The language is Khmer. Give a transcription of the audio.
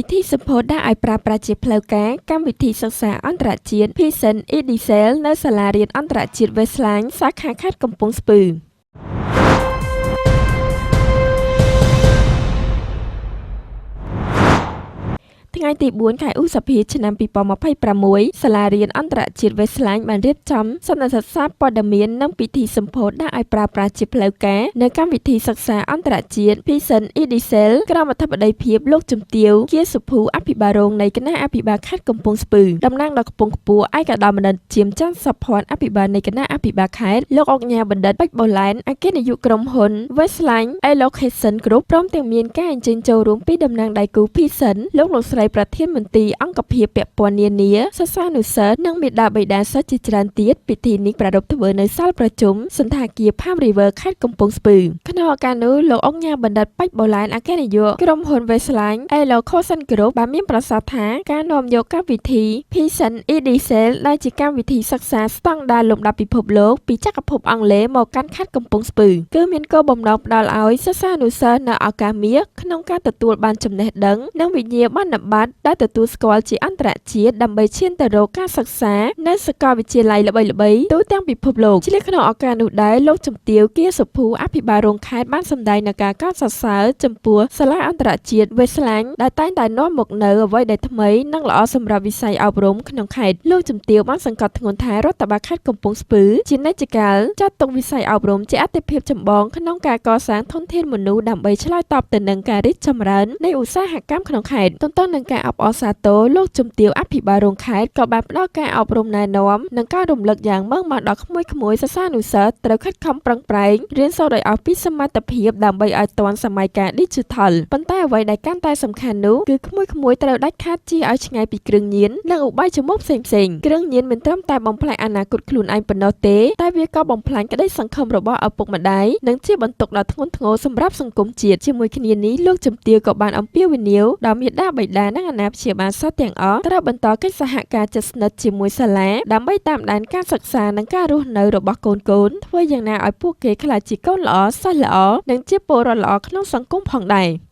ពិធីសម្ពោធដាក់ឲ្យប្រើប្រាស់ជាផ្លូវការកម្មវិធីសិក្សាអន្តរជាតិ Pearson EdCell នៅសាលារៀនអន្តរជាតិ Westline សាខាខេត្តកំពង់ស្ពឺ ថ្ងៃទី 4 ខែឧសភា ឆ្នាំ 2026 សាលារៀនអន្តរជាតិ Westline បានរៀបចំសន្និសីទសារព័ត៌មាននិងពិធីសម្ពោធដាក់ឲ្យប្រើប្រាស់ជាផ្លូវការនៅកម្មវិធីសិក្សាអន្តរជាតិ Pearson EdCell ក្រុមអធិបតីភាពលោកជំទាវ ជាសុភូអភិបាលរងនៃគណៈអភិបាលខេត្តកំពង់ស្ពឺ តំណាងដល់ខ្ពង់ខ្ពស់ឯកឧត្តមបណ្ឌិតជាមច័ន្ទសុភ័ណ្ឌអភិបាលនៃគណៈអភិបាលខេត្តលោកអុកញ៉ាបណ្ឌិតពេជ្របូឡែនអគ្គនាយកក្រុមហ៊ុន Westline Allocation Group ព្រមទាំងមានការអញ្ជើញចូលរួមពីតំណាងដៃគូ Pearson លោកស្រីប្រធានមន្ត្រីអង្គភាពពាក់ព័ន្ធនានាសិស្សានុសិស្សនិងមេដាបិតាសិស្សជាច្រើនទៀតពិធីនេះប្រារព្ធធ្វើនៅសាលប្រជុំសន្តាគារ Palm River ខេត្តកំពង់ស្ពឺក្នុងឱកាសនោះលោកអុកញ៉ាបណ្ឌិតពេជ្របូឡែនអគ្គនាយកក្រុមហ៊ុន Westline Allocation Group បានមានប្រសាសន៍ថាការនាំយកកម្មវិធី Pearson EdCell ដែលជាកម្មវិធីសិក្សាស្តង់ដារលំដាប់ពិភពលោកពីចក្រភពអង់គ្លេសមកកាន់ខេត្តកំពង់ស្ពឺគឺមានគោលបំណងផ្ដល់ឲ្យសិស្សានុសិស្សនៅឱកាសមាសក្នុងការទទួលបានចំណេះដឹងនិងវិញ្ញាបនបត្រដែលទទួលស្គាល់ជាអន្តរជាតិដើម្បីឈានទៅរកការសិក្សានៅសាកលវិទ្យាល័យល្បីៗទូទាំងពិភពលោកឆ្លៀតក្នុងឱកាសនោះដែរលោកជំទាវ គាសុភូអភិបាលរងខេត្តបានសម្ដែងនូវការកោតសរសើរចំពោះសាលាអន្តរជាតិ Westline ដែលតែងតែនាំមកនូវអ្វីដែលថ្មីនិងល្អសម្រាប់វិស័យអប់រំក្នុងខេត្តលោកជំទាវបានសង្កត់ធ្ងន់ថារដ្ឋបាលខេត្តកំពង់ស្ពឺជានិច្ចកាលចាត់ទុកវិស័យអប់រំជាអាទិភាពចម្បងក្នុងការកសាងធនធានមនុស្សដើម្បីឆ្លើយតបទៅនឹងការរីកចម្រើននៃឧស្សាហកម្មក្នុងខេត្តទន្ទឹមនឹងការអបអរសាទរលោកជំទាវអភិបាលរងខេត្តក៏បានផ្ដល់ការអប់រំណែនាំនិងការរំលឹកយ៉ាងម៉ឺងម៉ាត់ដល់ក្មួយៗសិស្សានុសិស្សត្រូវខិតខំប្រឹងប្រែងរៀនសូត្រឲ្យអស់ពីសមត្ថភាពដើម្បីឲ្យទាន់សម័យកាល Digital ប៉ុន្តែអ្វីដែលកាន់តែសំខាន់នោះគឺក្មួយៗត្រូវដាច់ខាតជាឲ្យឆ្ងាយពីគ្រឿងញៀននិងឧបាយចំមុខផ្សេងៗគ្រឿងញៀនមិនត្រឹមតែបំផ្លាញអនាគតខ្លួនឯងប៉ុណ្ណោះទេតែវាក៏បំផ្លាញក្តីសង្ឃឹមរបស់ឪពុកម្ដាយនិងជាបន្ទុកដ៏ធ្ងន់ធ្ងរសម្រាប់សង្គមជាតិជាមួយគ្នានេះលោកជំទាវក៏បានអំពាវនាវដល់មាតាបិតានិងអាណាព្យាបាលសិស្សទាំងអស់ត្រូវបន្តកិច្ចសហការជិតស្និទ្ធជាមួយសាលាដើម្បីតាមដានការសិក្សានិងការរស់នៅរបស់កូនៗធ្វើយ៉ាងណាឲ្យពួកគេក្លាយជាកូនល្អសិស្សល្អនិងជាពលរដ្ឋល្អក្នុងសង្គមផងដែរ